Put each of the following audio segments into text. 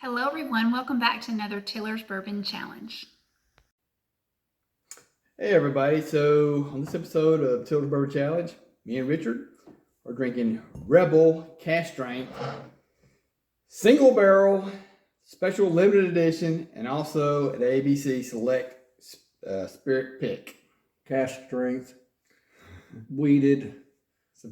Hello everyone, welcome back to another Tiller's Bourbon Challenge. Hey everybody, so on this episode of Tiller's Bourbon Challenge, me and Richard are drinking Rebel Cask Strength, single barrel, special limited edition, and also an ABC Select Spirit Pick. Cask Strength, weeded,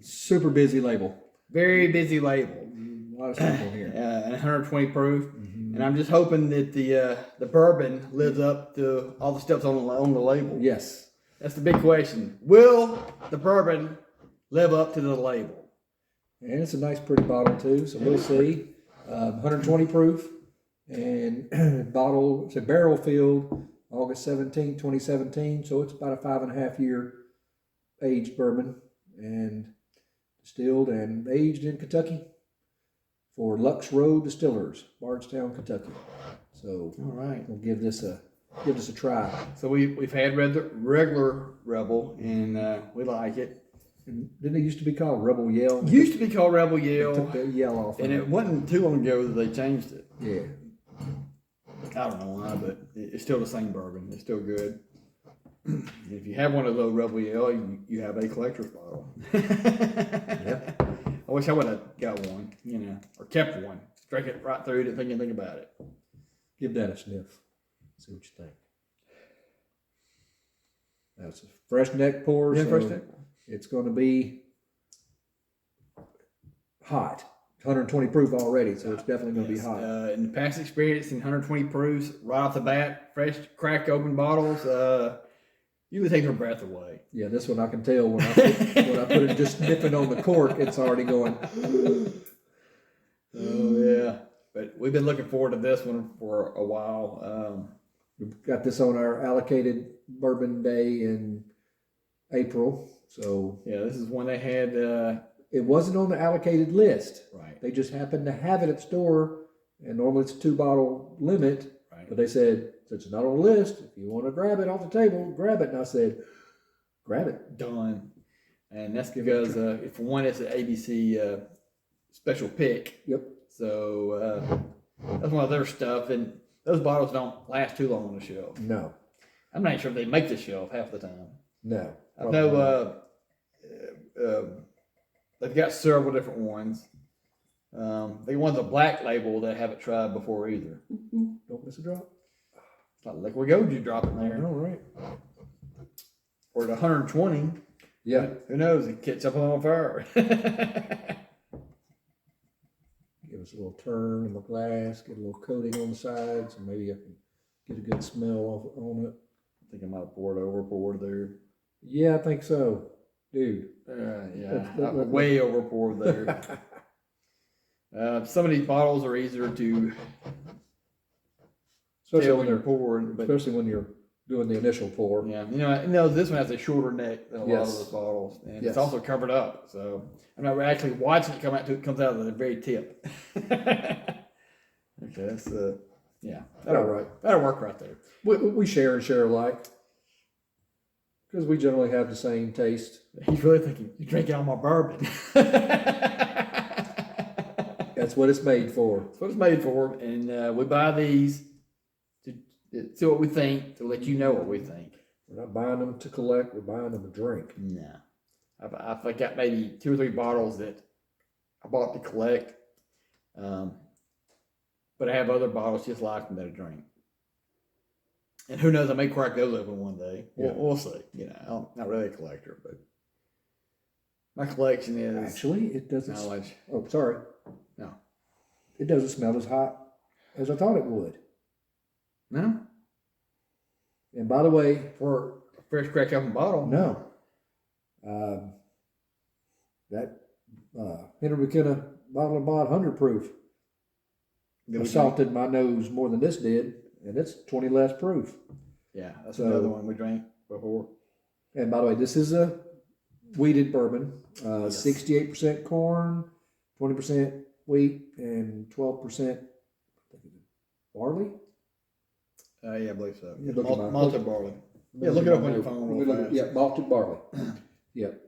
super busy label. Very busy label. A lot of stuff on here. And 120 proof. And I'm just hoping that the bourbon lives up to all the steps on the label. Yes. That's the big question. Will the bourbon live up to the label? And it's a nice, pretty bottle too, so we'll see. 120 proof, and bottle, it's a barrel filled August 17, 2017, so it's about a 5.5 year aged bourbon, and distilled and aged in Kentucky for Lux Road Distillers, Bardstown, Kentucky. So All right, we'll give this a try. So we've had regular Rebel, and we like it. And didn't it used to be called Rebel Yell? It used to be called Rebel They Yell, took that yell off. and it wasn't too long ago that they changed it. Yeah. I don't know why, but it's still the same bourbon. It's still good. If you have one of those Rebel Yell, you have a collector's bottle. Yep. I wish I would have got one, or kept one. Drank it right through, didn't think anything about it. Give that a sniff. See what you think. That's a fresh neck pour. Yeah, so first take. it's going to be hot. 120 proof already, so it's definitely going to be hot. In past experience, in 120 proofs, right off the bat, fresh, cracked open bottles, usually take their breath away. Yeah, this one I can tell when I put it just sniffing on the cork, it's already going. Oh yeah, but we've been looking forward to this one for a while. We've got this on our allocated bourbon day in April, so Yeah, this is one they had. it wasn't on the allocated list. Right. They just happened to have it at the store, and normally it's a 2-bottle limit. Right. But they said, since it's not on the list, if you want to grab it off the table, grab it. And I said, grab it. Done. And that's because, for one, it's an ABC special pick. Yep. So that's one of their stuff, and those bottles don't last too long on the shelf. No. I'm not sure if they make the shelf half the time. No. I know they've got several different ones. They want the black label that I haven't tried before either. Don't miss a drop. It's not liquid gold you drop in there. All right. Or at 120. Yeah. Who knows? It catch up on fire. Give us a little turn in the glass, get a little coating on the sides, and maybe I can get a good smell off on it. I think I might have poured there. Yeah, I think so. Dude. Yeah, way over poured there. Some of these bottles are easier to Especially tell when when you're they're pouring, but especially when you're doing the initial pour. yeah, this one has a shorter neck than a lot of those bottles, and Yes. it's also covered up. So I'm not actually watching it come out. It comes out of the very tip. Okay, that's yeah, All right. That'll work right there. We share and share alike. Because we generally have the same taste. He's really thinking you drink all my bourbon. That's what it's made for. That's what it's made for, and we buy these to see what we think, to let you know what we think. We're not buying them to collect, we're buying them to drink. No, I've got maybe 2 or 3 bottles that I bought to collect, but I have other bottles just like them that I drink. And who knows, I may crack those open one day. Yeah. We'll see. I'm not really a collector, but my collection is Actually, it doesn't. knowledge. Oh, sorry. No. It doesn't smell as hot as I thought it would. No? And by the way, For a fresh crack open bottle? no. That Henry McKenna bottle of Bod 100 proof assaulted my nose more than this did, and it's 20 less proof. Yeah, that's So- another one we drank before. And by the way, this is a wheated bourbon. Yes. 68% corn, 20% wheat, and 12% barley. Yeah, I believe so. Yeah, look at my- Malted barley. Yeah, look it up on your phone real fast. Yeah, malted barley. Yep.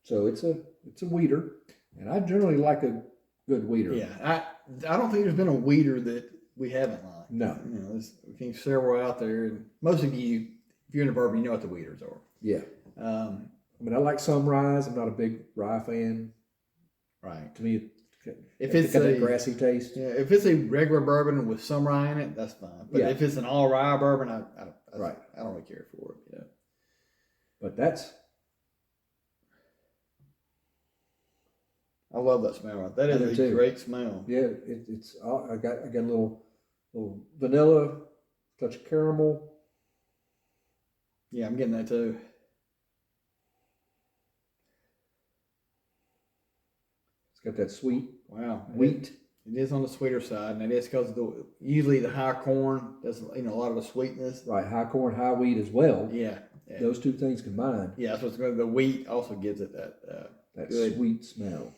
So it's a weeder, and I generally like a good weeder. Yeah, I don't think there's been a weeder that we haven't liked. No. You know, we think several out there, and most of you, if you're in the bourbon, you know what the weeders are. Yeah. I mean, I like some ryes. I'm not a big rye fan. Right. To me, If it's it's got a that grassy taste. yeah, if it's a regular bourbon with some rye in it, that's fine. But Yeah. if it's an all rye bourbon, I don't really care for it. Yeah. But that's I love that smell. That I do is a too. great smell. yeah. It's I got a little vanilla, touch of caramel. Yeah, I'm getting that too. It's got that sweet Wow. wheat. It is on the sweeter side, and it is because usually the high corn does a lot of the sweetness. Right, high corn, high wheat as well. Yeah. Those two things combined, Yeah, that's what's going. The wheat also gives it that that good sweet smell.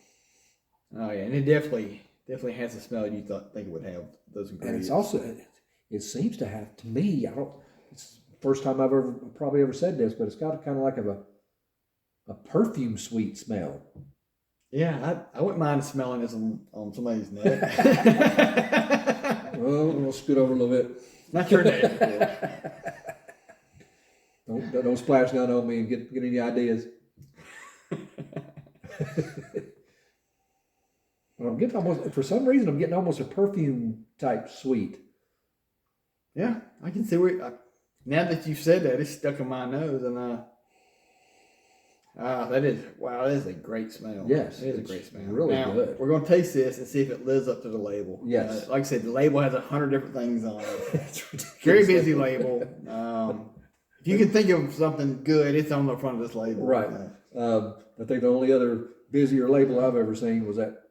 Oh yeah, and it definitely has the smell you think it would have. Those And ingredients. it's also, it seems to have, to me, it's the first time I've probably ever said this, but it's got kind of like a perfume sweet smell. Yeah, I wouldn't mind smelling this on somebody's neck. Well, we'll scoot over a little bit. Not your neck. Don't splash down on me and get any ideas. But I'm getting almost, for some reason, I'm getting almost a perfume type sweet. Yeah, I can see where. Now that you said that, it's stuck in my nose, and that is a great smell. Yes, it is a it's great smell. really now, good. We're going to taste this and see if it lives up to the label. Yes. Like I said, the label has 100 different things on it. It's ridiculous. Very busy label. If you can think of something good, it's on the front of this label. Right. I think the only other busier label I've ever seen was that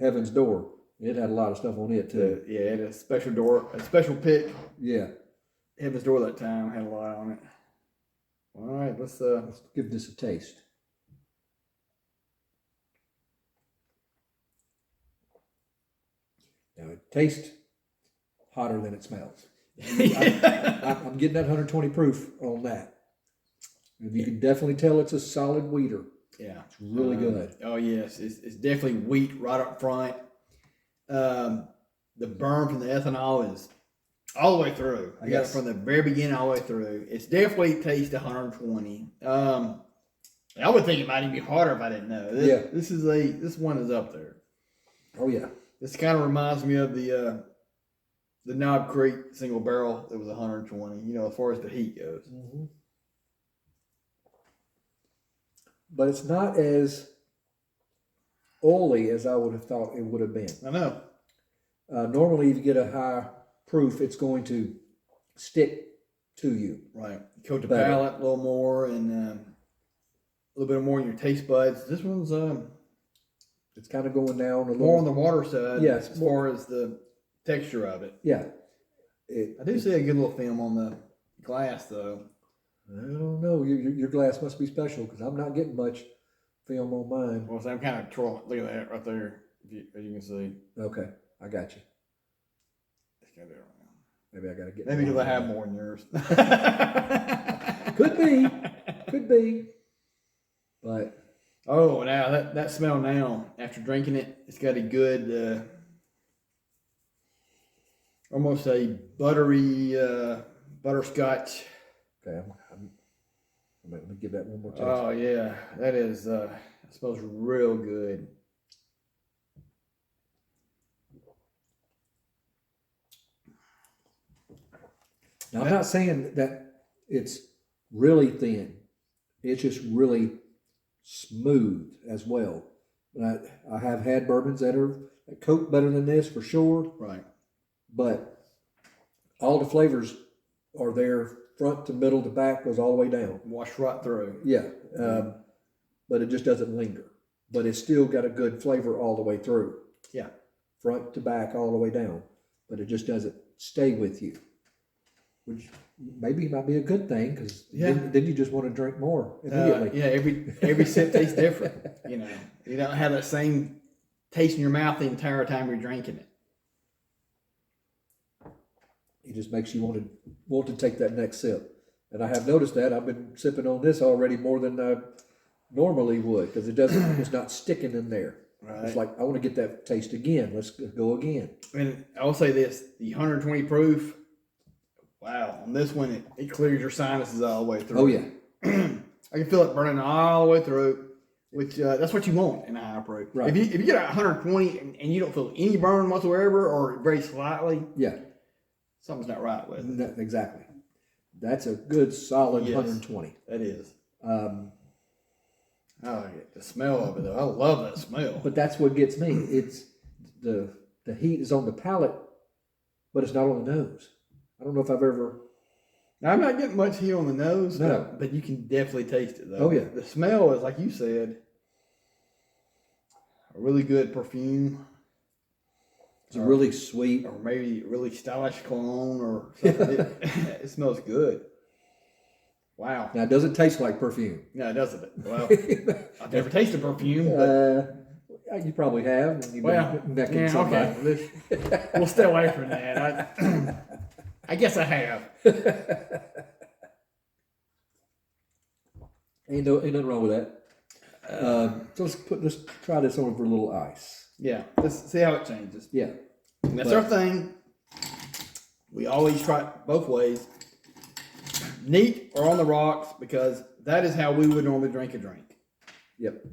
Heaven's Door. It had a lot of stuff on it too. Yeah, it had a special pick. Yeah. Heaven's Door that time had a lot on it. All right, let's give this a taste. Now it tastes hotter than it smells. I'm getting that 120 proof on that. You can definitely tell it's a solid wheater. Yeah, it's really good. Oh yes, it's definitely wheat right up front. The burn from the ethanol is all the way through. I got it from the very beginning all the way through. It's definitely tastes 120. I would think it might even be harder if I didn't know. This one is up there. Oh yeah. This kind of reminds me of the Knob Creek single barrel that was 120. As far as the heat goes. Mm-hmm. But it's not as oily as I would have thought it would have been. I know. Normally, if you get a high proof, it's going to stick to you. Right. Coat the palate a little more and a little bit more in your taste buds. This one's it's kind of going down a little more on the water side. Yes, as far as the texture of it. Yeah. I do see a good little film on the glass though. I don't know. Your glass must be special because I'm not getting much film on mine. Well, so I'm kind of twirling. Look at that right there, as you can see. Okay, I got you. Let's go there right now. Maybe I got to get. Maybe because I have more than yours. Could be. But oh, now that smell now after drinking it, it's got a good, almost a buttery butterscotch. Okay, let me give that one more taste. Oh yeah, that is. It smells real good. Now, I'm not saying that it's really thin. It's just really smooth as well. I have had bourbons that coat better than this for sure. Right. But all the flavors are there, front to middle to back, goes all the way down. Wash right through. Yeah. But it just doesn't linger. But it's still got a good flavor all the way through. Yeah. Front to back, all the way down. But it just doesn't stay with you. Which maybe might be a good thing because then you just want to drink more immediately. Every sip tastes different. You don't have that same taste in your mouth the entire time you're drinking it. It just makes you want to take that next sip. And I have noticed that I've been sipping on this already more than I normally would because it's not sticking in there. Right. It's like, I want to get that taste again. Let's go again. And I will say this: the 120 proof. Wow, on this one, it clears your sinuses all the way through. Oh, yeah. I can feel it burning all the way through, which that's what you want in a high proof. Right. If you get a 120 and you don't feel any burn whatsoever or very slightly, Yeah. something's not right with it. Exactly. That's a good solid Yes. 120. That is. I like it. The smell of it, though. I love that smell. But that's what gets me. It's the heat is on the palate, but it's not on the nose. I don't know if I've ever. Now, I'm not getting much heat on the nose, No. but you can definitely taste it, though. Oh, yeah. The smell is, like you said, a really good perfume. It's a really sweet. Or maybe really stylish cologne or something. It smells good. Wow. Now, it doesn't taste like perfume. No, it doesn't. Well, I've never tasted perfume, but You probably have. When you've well, been necking yeah, somebody. okay. We'll stay away from that. I guess I have. Ain't nothing wrong with that. So let's try this over a little ice. Yeah, let's see how it changes. Yeah. And that's our thing. We always try it both ways. Neat or on the rocks, because that is how we would normally drink a drink. Yep.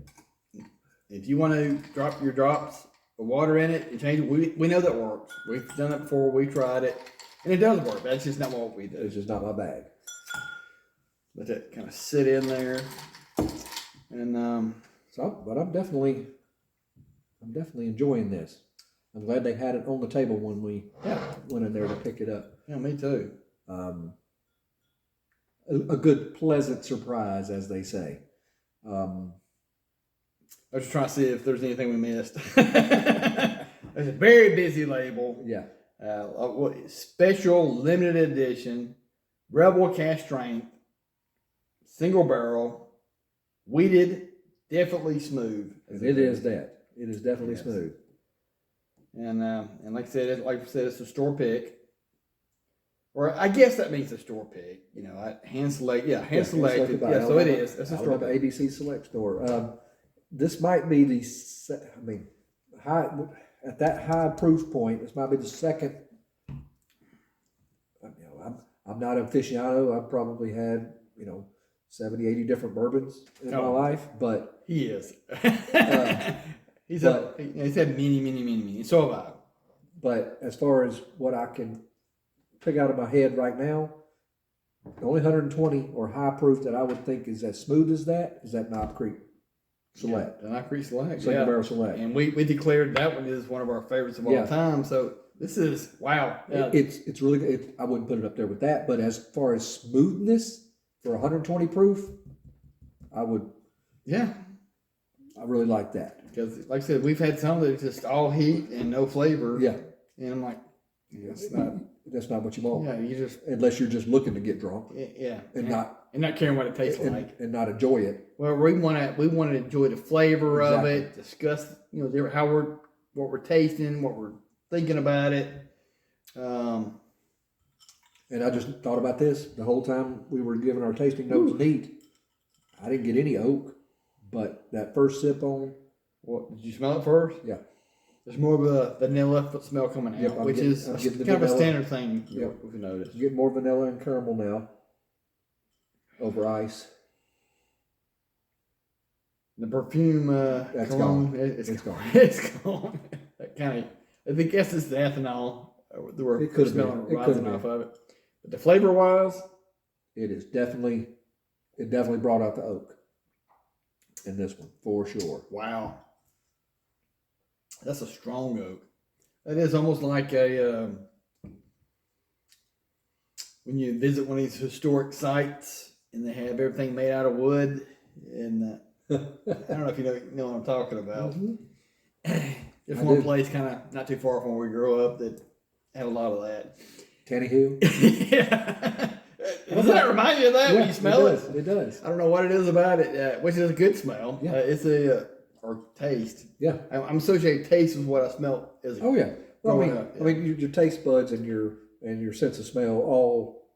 If you want to drop your drops of water in it and change it, we know that works. We've done it before. We tried it, and it does work. That's just not what we do. It's just not my bag. Let that kind of sit in there, and But I'm definitely enjoying this. I'm glad they had it on the table when we went in there to pick it up. yeah, me too. A good, pleasant surprise, as they say. I was just trying to see if there's anything we missed. There's a very busy label. Yeah. Special limited edition, Rebel Cask Strength, single barrel, weeded, definitely smooth. It is that. It is definitely Yes. smooth. And like I said, it's a store pick. Or I guess that means a store pick. You know, hand select. Yeah, hand selected. by Yeah, so it Alabama- is. It's a store Alabama pick. ABC Select Store. This might be the. High at that high proof point. This might be the second. I'm not an aficionado. I've probably had 70, 80 different bourbons in my life, but He is. He's had many. So have I. But as far as what I can pick out of my head right now, the only 120 or high proof that I would think is as smooth as that is that Knob Creek Select. The Knob Creek Select. Single Barrel Select. And we declared that one is one of our favorites of all time. So this is, wow. Yeah. It's really good. I wouldn't put it up there with that, but as far as smoothness for 120 proof, I really like that. Because, like I said, we've had some that are just all heat and no flavor. Yeah. And I'm like, That's not what you want. yeah, you just, Unless you're just looking to get drunk yeah. and not caring what it tastes like. and not enjoy it. Well, we want to enjoy the flavor of Exactly. it, discuss, what we're tasting, what we're thinking about it. And I just thought about this the whole time we were giving our tasting notes. Neat. I didn't get any oak, but that first sip on. What, did you smell it first? Yeah. There's more of a vanilla smell coming out, Yep, which is I'm getting the kind of a vanilla. standard thing. Yep. We've noticed. I'm getting more vanilla and caramel now over ice. The perfume, That's cologne, gone. It's It's gone. gone. It's gone. That kind of, I think that's just the ethanol. We're It could have smelling been. It rising could have off of it. But the flavor wise, It definitely brought out the oak in this one for sure. wow. That's a strong oak. That is almost like a when you visit one of these historic sites and they have everything made out of wood. And I don't know if you know what I'm talking about. Mm-hmm. There's I one do. place kind of not too far from where we grew up that had a lot of that. Tannehill. Yeah. Doesn't that remind you of that when you smell it? It does. I don't know what it is about it, which is a good smell. Yeah. It's a or taste. Yeah. I'm associating taste with what I smell as a Oh yeah. Well, growing up, yeah. I mean, your taste buds and your sense of smell all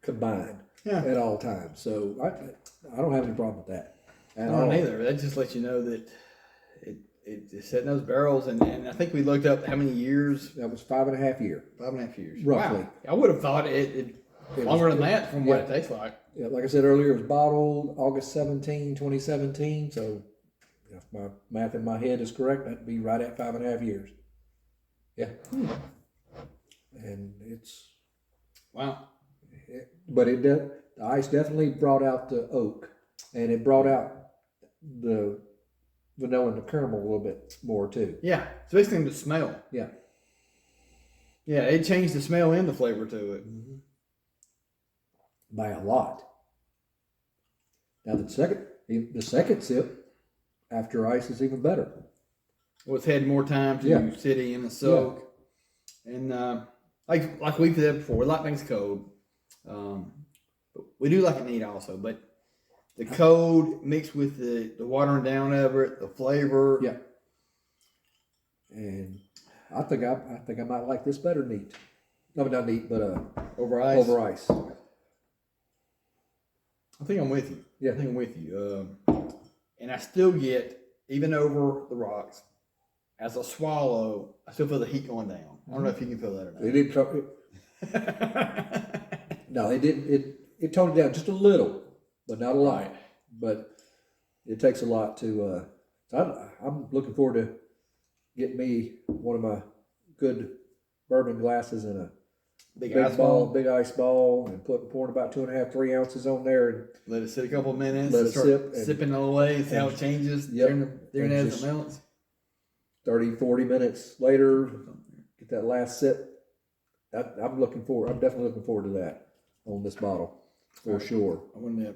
combined at all times. So I don't have any problem with that. I don't either. That just lets you know that it's setting those barrels, and I think we looked up how many years. That was 5.5 years. 5.5 years. Roughly. Wow. I would have thought it longer than that from what it tastes like. Yeah, like I said earlier, it was bottled August 17, 2017. So if my math in my head is correct, that'd be right at 5.5 years. Yeah. And it's, Wow. but the ice definitely brought out the oak, and it brought out the vanilla and the caramel a little bit more too. Yeah, especially the smell. Yeah. Yeah, it changed the smell and the flavor to it. By a lot. Now the second sip after ice is even better. Well, it's had more time to sit in and soak. And like we've said before, we like things cold. But we do like it neat also. But the cold mixed with the watering down of it, the flavor. Yeah. And I think I might like this better neat. No, not neat, but over ice. Over ice. I think I'm with you. Yeah. I think I'm with you. And I still get, even over the rocks, as I swallow, I still feel the heat going down. I don't know if you can feel that or not. It didn't. No, it didn't. It toned it down just a little, but not a lot. Right. But it takes a lot to. So I'm looking forward to getting me one of my good bourbon glasses and a Big ice ball, and pouring about 2.5, 3 ounces on there, and let it sit a couple of minutes. Let it start sip and- sipping all the way. See how it changes during And as just- it melts. 30, 40 minutes later, get that last sip. I'm definitely looking forward to that on this bottle for sure. I want to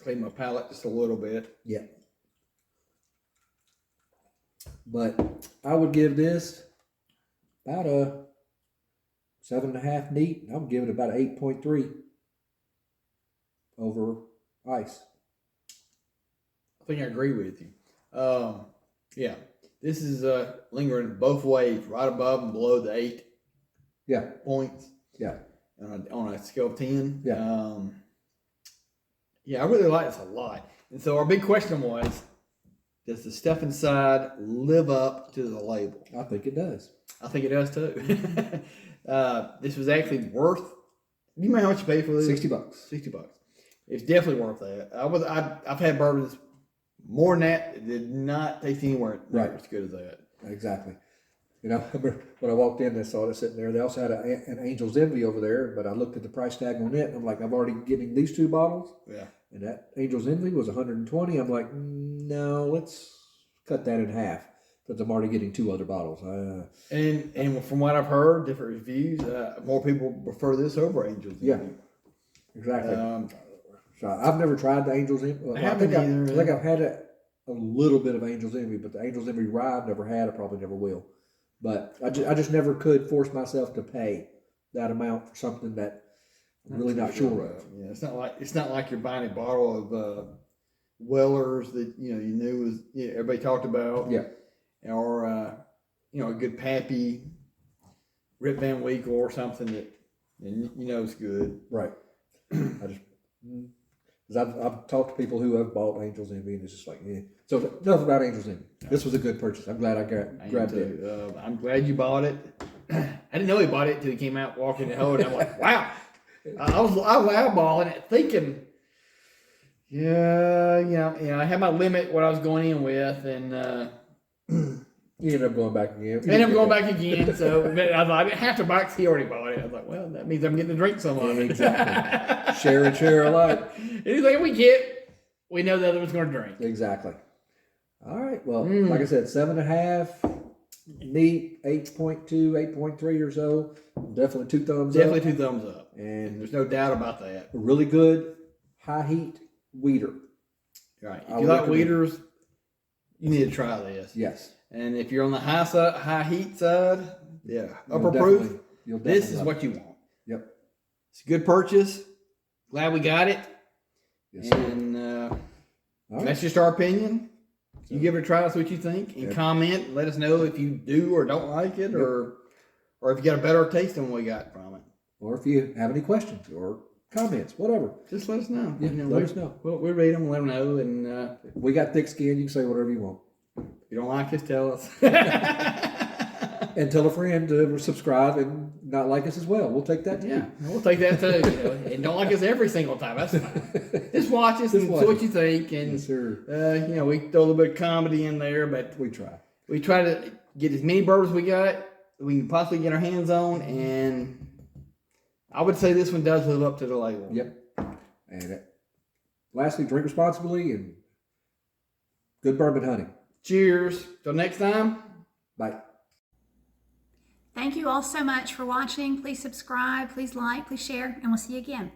clean my palate just a little bit. Yeah. But I would give this about a 7.5 neat. I'm giving it about an 8.3 over ice. I think I agree with you. Yeah, this is lingering both ways, right above and below the 8 points. Yeah. On a scale of 10. Yeah. Yeah, I really like this a lot. And so our big question was, does the stuff inside live up to the label? I think it does. I think it does too. This was actually worth. Do you know how much you paid for this? $60. $60. It's definitely worth that. I've had bourbons more than that. It did not taste anywhere near as good as that. Exactly. You know, when I walked in, I saw it sitting there. They also had an Angel's Envy over there, but I looked at the price tag on it, and I'm like, I'm already getting these 2 bottles. Yeah. And that Angel's Envy was 120. I'm like, no, let's cut that in half because I'm already getting 2 other bottles. And from what I've heard, different reviews, more people prefer this over Angel's Envy. Yeah, exactly. So I've never tried the Angel's Envy. Well, I think I've had a little bit of Angel's Envy, but the Angel's Envy rye I've never had. I probably never will. But I just never could force myself to pay that amount for something that I'm really not sure of. Yeah, it's not like you're buying a bottle of Weller's that you knew was everybody talked about. Yeah. Or a good Pappy, Rip Van Winkle or something that is good. Right. Because I've talked to people who have bought Angel's Envy, and it's just like, yeah. So nothing about Angel's Envy. This was a good purchase. I'm glad I grabbed it. I'm glad you bought it. I didn't know he bought it until he came out walking the hole, and I'm like, wow. I was eyeballing it, thinking, I had my limit what I was going in with, and you end up going back again. So I thought half the box he already bought it. I was like, well, that means I'm getting to drink some of it. Exactly. Share alike. Anything we get, we know the other one's going to drink. Exactly. All right. Well, like I said, 7.5, neat, 8.2, 8.3 or so. Definitely 2 thumbs up. Definitely 2 thumbs up. And there's no doubt about that. A really good high heat weeder. Right. If you like weeders, you need to try this. Yes. And if you're on the high heat side, upper proof, this is what you want. Yep. It's a good purchase. Glad we got it. Yes, and that's just our opinion. You give it a try, see what you think, and comment. Let us know if you do or don't like it, or if you got a better taste than what we got from it. Or if you have any questions or comments, whatever. Just let us know. Yeah, let us know. We'll read them and let them know. And we got thick skin. You can say whatever you want. you don't like us, tell us. And tell a friend to subscribe and not like us as well. We'll take that too. Yeah, we'll take that too. You know, and don't like us every single time. That's fine. Just watch us and see what you think. And Yes, sir. you know, we throw a little bit of comedy in there, but We try. we try to get as many bourbons we got we can possibly get our hands on. And I would say this one does live up to the label. Yep. And lastly, drink responsibly and good bourbon hunting. Cheers. Till next time. Bye. Thank you all so much for watching. Please subscribe, please like, please share, and we'll see you again.